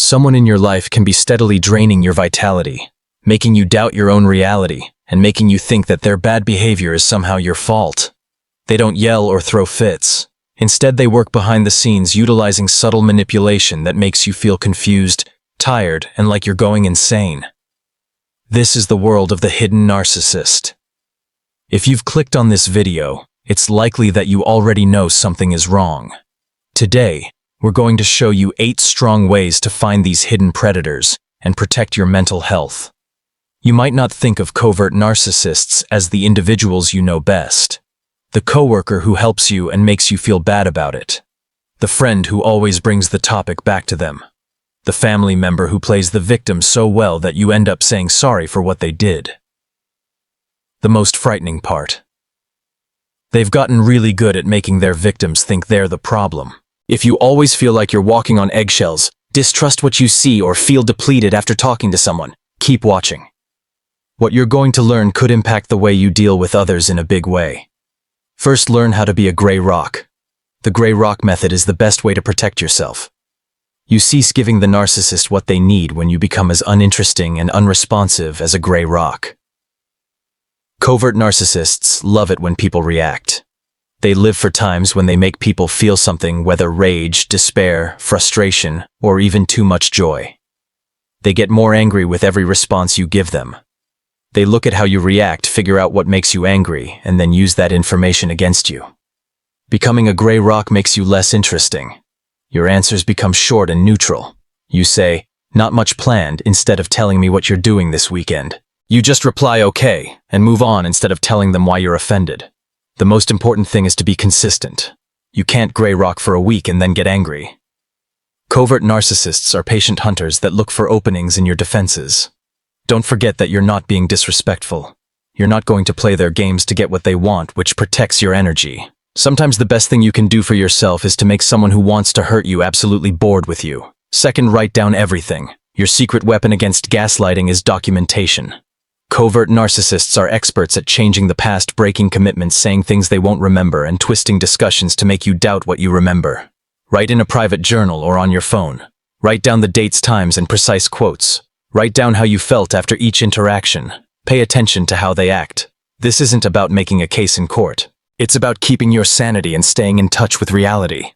Someone in your life can be steadily draining your vitality, making you doubt your own reality, and making you think that their bad behavior is somehow your fault. They don't yell or throw fits. Instead, they work behind the scenes utilizing subtle manipulation that makes you feel confused, tired, and like you're going insane. This is the world of the hidden narcissist. If you've clicked on this video, it's likely that you already know something is wrong. Today, we're going to show you 8 strong ways to find these hidden predators and protect your mental health. You might not think of covert narcissists as the individuals you know best. The coworker who helps you and makes you feel bad about it. The friend who always brings the topic back to them. The family member who plays the victim so well that you end up saying sorry for what they did. The most frightening part. They've gotten really good at making their victims think they're the problem. If you always feel like you're walking on eggshells, distrust what you see, or feel depleted after talking to someone, keep watching. What you're going to learn could impact the way you deal with others in a big way. First, learn how to be a gray rock. The gray rock method is the best way to protect yourself. You cease giving the narcissist what they need when you become as uninteresting and unresponsive as a gray rock. Covert narcissists love it when people react. They live for times when they make people feel something, whether rage, despair, frustration, or even too much joy. They get more angry with every response you give them. They look at how you react, figure out what makes you angry, and then use that information against you. Becoming a gray rock makes you less interesting. Your answers become short and neutral. You say, "Not much planned," instead of telling me what you're doing this weekend. You just reply "okay" and move on instead of telling them why you're offended. The most important thing is to be consistent. You can't gray rock for a week and then get angry. Covert narcissists are patient hunters that look for openings in your defenses. Don't forget that you're not being disrespectful. You're not going to play their games to get what they want, which protects your energy. Sometimes the best thing you can do for yourself is to make someone who wants to hurt you absolutely bored with you. Second, write down everything. Your secret weapon against gaslighting is documentation. Covert narcissists are experts at changing the past, breaking commitments, saying things they won't remember, and twisting discussions to make you doubt what you remember. Write in a private journal or on your phone. Write down the dates, times, and precise quotes. Write down how you felt after each interaction. Pay attention to how they act. This isn't about making a case in court. It's about keeping your sanity and staying in touch with reality.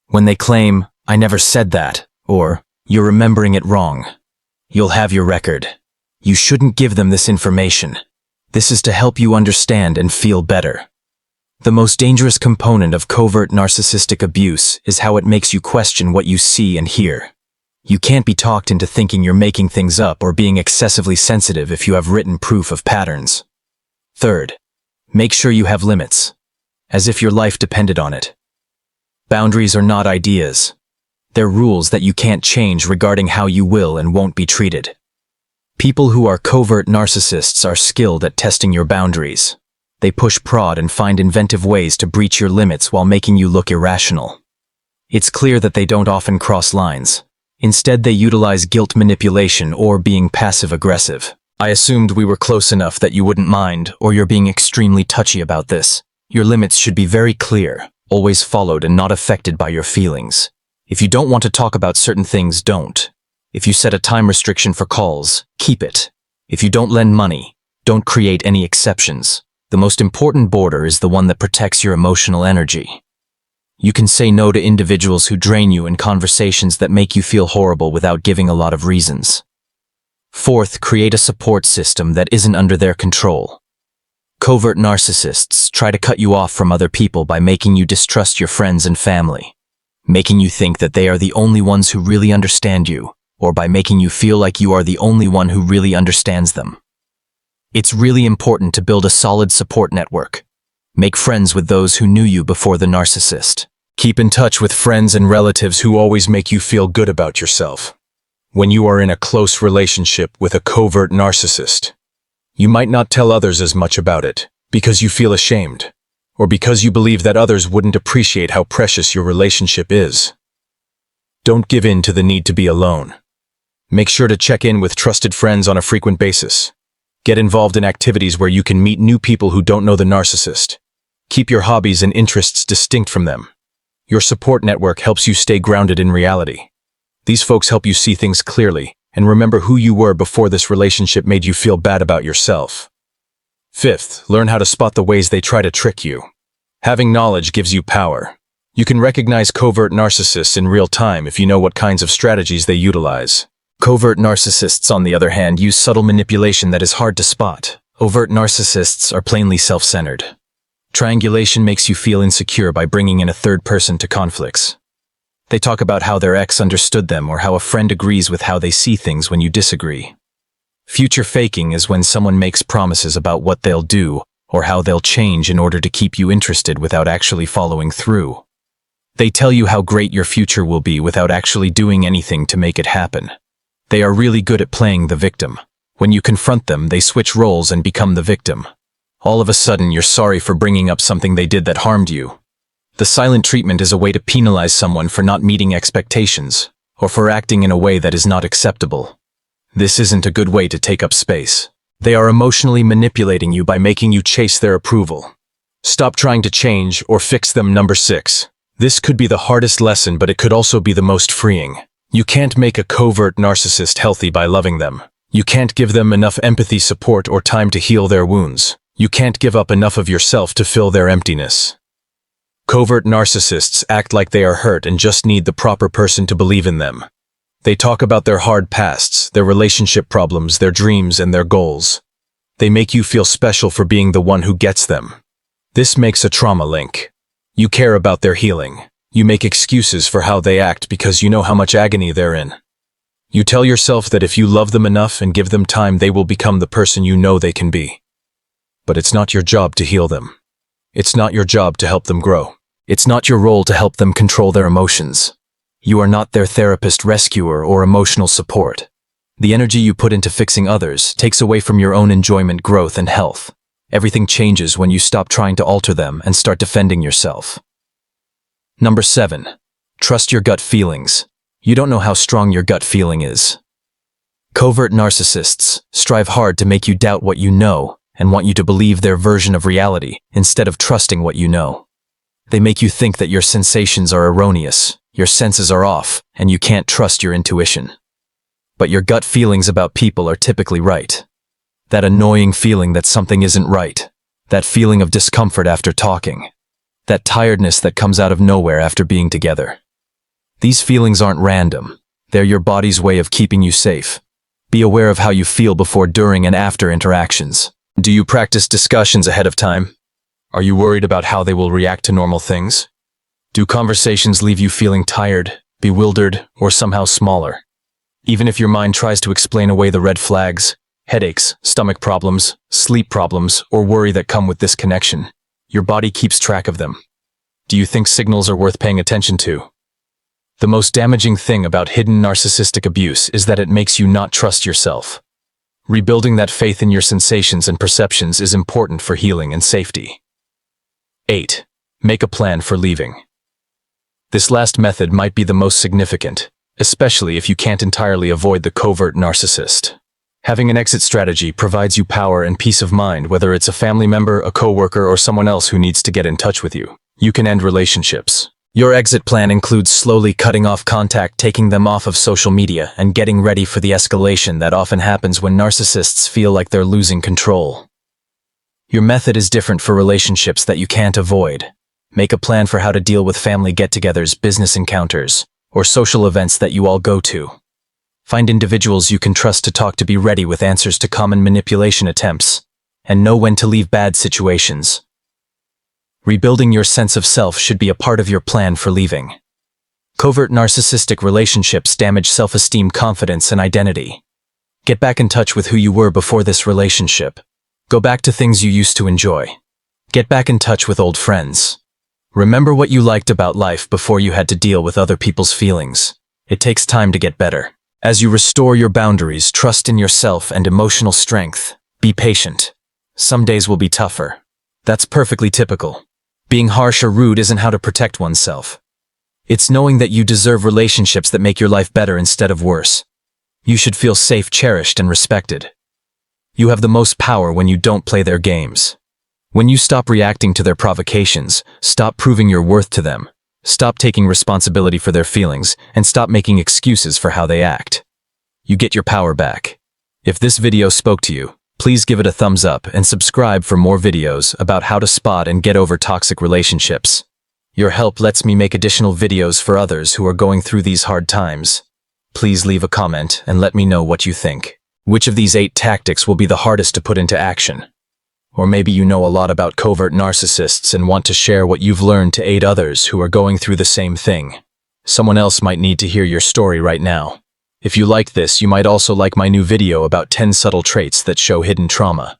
When they claim, "I never said that," or "you're remembering it wrong," you'll have your record. You shouldn't give them this information. This is to help you understand and feel better. The most dangerous component of covert narcissistic abuse is how it makes you question what you see and hear. You can't be talked into thinking you're making things up or being excessively sensitive if you have written proof of patterns. Third, make sure you have limits, as if your life depended on it. Boundaries are not ideas. They're rules that you can't change regarding how you will and won't be treated. People who are covert narcissists are skilled at testing your boundaries. They push, prod, and find inventive ways to breach your limits while making you look irrational. It's clear that they don't often cross lines. Instead, they utilize guilt manipulation or being passive-aggressive. I assumed we were close enough that you wouldn't mind, or you're being extremely touchy about this. Your limits should be very clear, always followed, and not affected by your feelings. If you don't want to talk about certain things, don't. If you set a time restriction for calls, keep it. If you don't lend money, don't create any exceptions. The most important border is the one that protects your emotional energy. You can say no to individuals who drain you in conversations that make you feel horrible without giving a lot of reasons. Fourth, create a support system that isn't under their control. Covert narcissists try to cut you off from other people by making you distrust your friends and family, making you think that they are the only ones who really understand you, or by making you feel like you are the only one who really understands them. It's really important to build a solid support network. Make friends with those who knew you before the narcissist. Keep in touch with friends and relatives who always make you feel good about yourself. When you are in a close relationship with a covert narcissist, you might not tell others as much about it because you feel ashamed, or because you believe that others wouldn't appreciate how precious your relationship is. Don't give in to the need to be alone. Make sure to check in with trusted friends on a frequent basis. Get involved in activities where you can meet new people who don't know the narcissist. Keep your hobbies and interests distinct from them. Your support network helps you stay grounded in reality. These folks help you see things clearly and remember who you were before this relationship made you feel bad about yourself. Fifth, learn how to spot the ways they try to trick you. Having knowledge gives you power. You can recognize covert narcissists in real time if you know what kinds of strategies they utilize. Covert narcissists, on the other hand, use subtle manipulation that is hard to spot. Overt narcissists are plainly self-centered. Triangulation makes you feel insecure by bringing in a third person to conflicts. They talk about how their ex understood them or how a friend agrees with how they see things when you disagree. Future faking is when someone makes promises about what they'll do or how they'll change in order to keep you interested without actually following through. They tell you how great your future will be without actually doing anything to make it happen. They are really good at playing the victim. When you confront them, they switch roles and become the victim. All of a sudden, you're sorry for bringing up something they did that harmed you. The silent treatment is a way to penalize someone for not meeting expectations or for acting in a way that is not acceptable. This isn't a good way to take up space. They are emotionally manipulating you by making you chase their approval. Stop trying to change or fix them. Number 6. This could be the hardest lesson, but it could also be the most freeing. You can't make a covert narcissist healthy by loving them. You can't give them enough empathy, support, or time to heal their wounds. You can't give up enough of yourself to fill their emptiness. Covert narcissists act like they are hurt and just need the proper person to believe in them. They talk about their hard pasts, their relationship problems, their dreams, and their goals. They make you feel special for being the one who gets them. This makes a trauma link. You care about their healing. You make excuses for how they act because you know how much agony they're in. You tell yourself that if you love them enough and give them time, they will become the person you know they can be. But it's not your job to heal them. It's not your job to help them grow. It's not your role to help them control their emotions. You are not their therapist, rescuer, or emotional support. The energy you put into fixing others takes away from your own enjoyment, growth, and health. Everything changes when you stop trying to alter them and start defending yourself. Number 7. Trust your gut feelings. You don't know how strong your gut feeling is. Covert narcissists strive hard to make you doubt what you know and want you to believe their version of reality instead of trusting what you know. They make you think that your sensations are erroneous, your senses are off, and you can't trust your intuition. But your gut feelings about people are typically right. That annoying feeling that something isn't right, that feeling of discomfort after talking, that tiredness that comes out of nowhere after being together. These feelings aren't random. They're your body's way of keeping you safe. Be aware of how you feel before, during, and after interactions. Do you practice discussions ahead of time? Are you worried about how they will react to normal things? Do conversations leave you feeling tired, bewildered, or somehow smaller? Even if your mind tries to explain away the red flags, headaches, stomach problems, sleep problems, or worry that come with this connection, your body keeps track of them. Do you think signals are worth paying attention to? The most damaging thing about hidden narcissistic abuse is that it makes you not trust yourself. Rebuilding that faith in your sensations and perceptions is important for healing and safety. 8. Make a plan for leaving. This last method might be the most significant, especially if you can't entirely avoid the covert narcissist. Having an exit strategy provides you power and peace of mind, whether it's a family member, a coworker, or someone else who needs to get in touch with you. You can end relationships. Your exit plan includes slowly cutting off contact, taking them off of social media, and getting ready for the escalation that often happens when narcissists feel like they're losing control. Your method is different for relationships that you can't avoid. Make a plan for how to deal with family get-togethers, business encounters, or social events that you all go to. Find individuals you can trust to talk to, be ready with answers to common manipulation attempts, and know when to leave bad situations. Rebuilding your sense of self should be a part of your plan for leaving. Covert narcissistic relationships damage self-esteem, confidence, and identity. Get back in touch with who you were before this relationship. Go back to things you used to enjoy. Get back in touch with old friends. Remember what you liked about life before you had to deal with other people's feelings. It takes time to get better. As you restore your boundaries, trust in yourself, and emotional strength, be patient. Some days will be tougher. That's perfectly typical. Being harsh or rude isn't how to protect oneself. It's knowing that you deserve relationships that make your life better instead of worse. You should feel safe, cherished, and respected. You have the most power when you don't play their games. When you stop reacting to their provocations, stop proving your worth to them, Stop taking responsibility for their feelings and stop making excuses for how they act. You get your power back. If this video spoke to you, please give it a thumbs up and subscribe for more videos about how to spot and get over toxic relationships. Your help lets me make additional videos for others who are going through these hard times. Please leave a comment and let me know what you think. Which of these 8 tactics will be the hardest to put into action? Or maybe you know a lot about covert narcissists and want to share what you've learned to aid others who are going through the same thing. Someone else might need to hear your story right now. If you liked this, you might also like my new video about 10 subtle traits that show hidden trauma.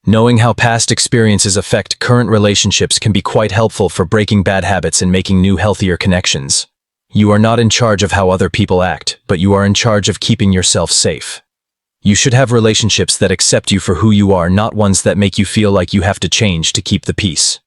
Knowing how past experiences affect current relationships can be quite helpful for breaking bad habits and making new, healthier connections. You are not in charge of how other people act, but you are in charge of keeping yourself safe. You should have relationships that accept you for who you are, not ones that make you feel like you have to change to keep the peace.